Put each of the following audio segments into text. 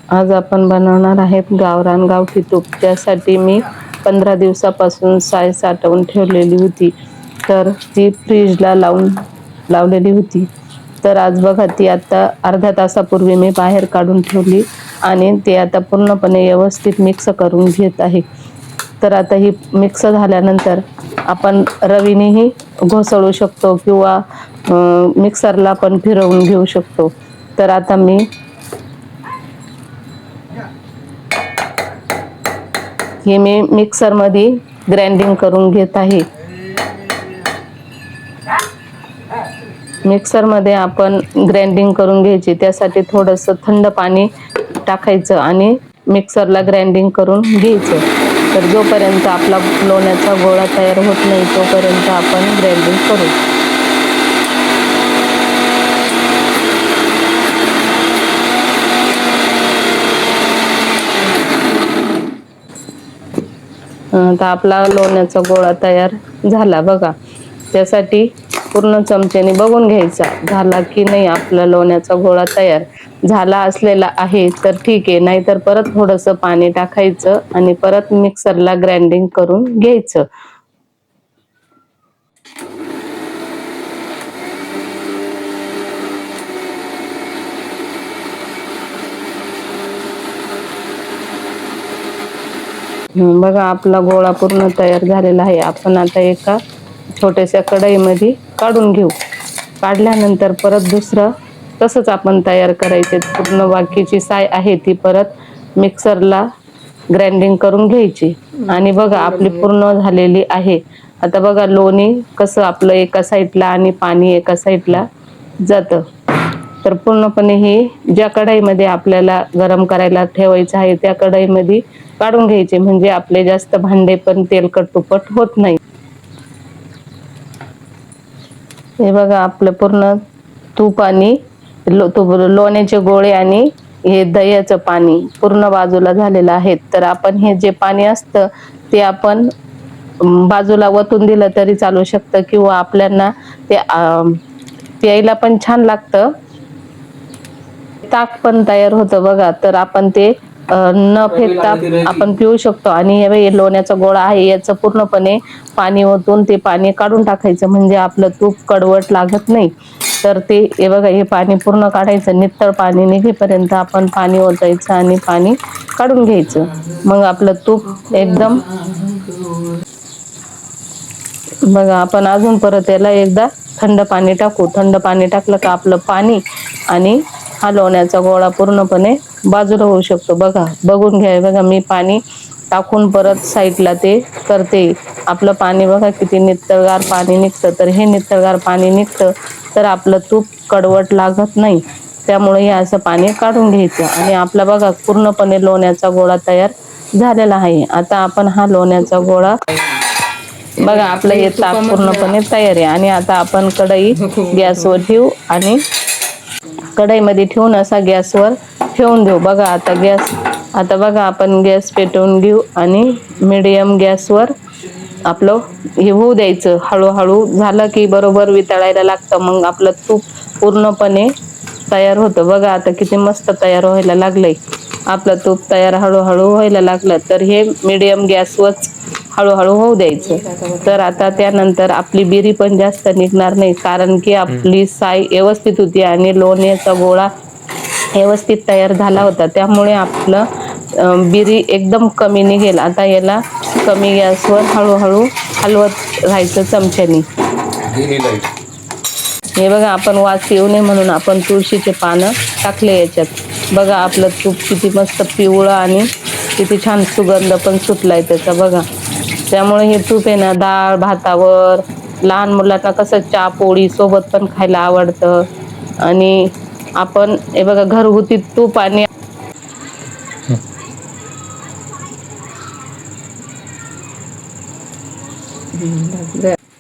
आज आपण बनवणार आहेत गावरान गावठी तूप. त्यासाठी मी 15 दिवसापासून साय साठवून ठेवलेली होती, तर ती फ्रीजला लावलेली होती. तर आज बघा, ती आता अर्ध्या तासापूर्वी मी बाहेर काढून ठेवली आणि ते आता पूर्णपणे व्यवस्थित मिक्स करून घेत आहे. तर आता ही मिक्स झाल्यानंतर आपण रवीनेही घोसळू शकतो किंवा मिक्सरला पण फिरवून घेऊ शकतो. तर आता मी मिक्सरमध्ये ग्राइंडिंग करून घेत आहे. मिक्सरमध्ये आपण ग्राइंडिंग करून घ्यायची. त्यासाठी थोडंसं थंड पाणी टाकायचं आणि मिक्सरला ग्राइंडिंग करून घ्यायचं. तर जोपर्यंत आपला लोण्याचा गोळा तयार होत नाही तोपर्यंत आपण ग्राइंडिंग करू. तर आपला लोण्याचा गोळा तयार झाला बघा. त्यासाठी पूर्ण चमच्याने बघून घ्यायचा झाला की नाही. आपला लोण्याचा गोळा तयार झाला असलेला आहे तर ठीक आहे, नाहीतर परत थोडंसं पाणी टाकायचं आणि परत मिक्सरला ग्राइंडिंग करून घ्यायचं. बघा, आपला गोळा पूर्ण तयार झालेला आहे. आपण आता एका छोट्याशा कढईमध्ये काढून घेऊ. काढल्यानंतर परत दुसरं तसंच आपण तयार करायचे. पूर्ण बाकीची साय आहे ती परत मिक्सरला ग्राइंडिंग करून घ्यायची. आणि बघा, आपली पूर्ण झालेली आहे. आता बघा, लोणी कसं आपलं एका साईडला आणि पाणी एका साईडला जातं. तर पूर्णपणे हे ज्या कढईमध्ये आपल्याला गरम करायला ठेवायचं आहे त्या कढईमध्ये काढून घ्यायचे, म्हणजे आपले जास्त भांडे पण तेलकट तुपट होत नाही. हे बघा, आपलं पूर्ण तूप आणि लोण्याचे गोळे आणि हे दह्याचं पाणी पूर्ण बाजूला झालेलं आहे. तर आपण हे जे पाणी असतं ते आपण बाजूला वतून दिलं तरी चालू शकतं किंवा आपल्याला ते प्यायला पण छान लागतं. ताक पण तयार होतं बघा. तर आपण ते न फेकता आपण पिऊ शकतो. आणि हे लोण्याचा गोळा आहे, याचं पूर्णपणे पाणी ओतून ते पाणी काढून टाकायचं, म्हणजे आपलं तूप कडवट लागत नाही. तर ते हे बघा, हे पाणी पूर्ण काढायचं. नितळ पाणी निघेपर्यंत आपण पाणी ओतायचं आणि पाणी काढून घ्यायचं. मग आपलं तूप एकदम बघा, आपण अजून परत याला एकदा थंड पाणी टाकू. थंड पाणी टाकलं का आपलं पाणी आणि हा लोण्याचा गोळा पूर्णपणे बाजूला होऊ शकतो. बघा, बघून घ्या. बघा, मी पाणी टाकून परत साईडला ते करते. आपलं पाणी बघा किती नितळगार पाणी निघतं. तर हे नितळगार पाणी निघतं तर आपलं तूप कडवट लागत नाही. त्यामुळे हे असं पाणी काढून घ्यायचं. आणि आपला बघा पूर्णपणे लोण्याचा गोळा तयार झालेला आहे. आता आपण हा लोण्याचा गोळा बघा, आपलं हे ताक पूर्णपणे तयार आहे. आणि आता आपण कढई गॅसवर ठेवू आणि कढईमध्ये ठेवून असा गॅसवर ठेवून देऊ. बघा, आता बघा, आपण गॅस पेटवून घेऊ आणि मीडियम गॅसवर आपलं हे होऊ द्यायचं. हळूहळू झालं की बरोबर वितळायला लागतं. मग आपलं तूप पूर्णपणे तयार होतं. बघा, आता किती मस्त तयार व्हायला लागलंय. आपलं तूप तयार हळूहळू व्हायला लागलं तर हे मीडियम गॅसवरच हळूहळू होऊ द्यायचं. तर आता त्यानंतर आपली बिरी पण जास्त निघणार नाही, कारण की आपली साय व्यवस्थित होती आणि लोण्याचा गोळा व्यवस्थित तयार झाला होता. त्यामुळे आपलं बिरी एकदम कमी निघेल. आता याला कमी गॅसवर हळूहळू हलवत राहायचं चमच्यानी. हे बघा, आपण वास येऊ नये म्हणून आपण तुळशीचे पानं टाकले याच्यात. बघा, आपलं तूप किती मस्त पिवळं आणि किती छान सुगंध पण सुटलाय त्याचा बघा. त्यामुळे हे तूप आहे ना, डाळ भातावर, लहान मुलांना कसं चहा पोळी सोबत पण खायला आवडतं. आणि आपण हे बघा, घरगुती तूप आणि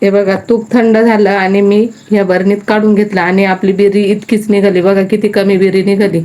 हे बघा, तूप थंड झालं आणि मी ह्या बरणीत काढून घेतलं आणि आपली बिरी इतकीच निघाली. बघा, किती कमी बिरी निघाली.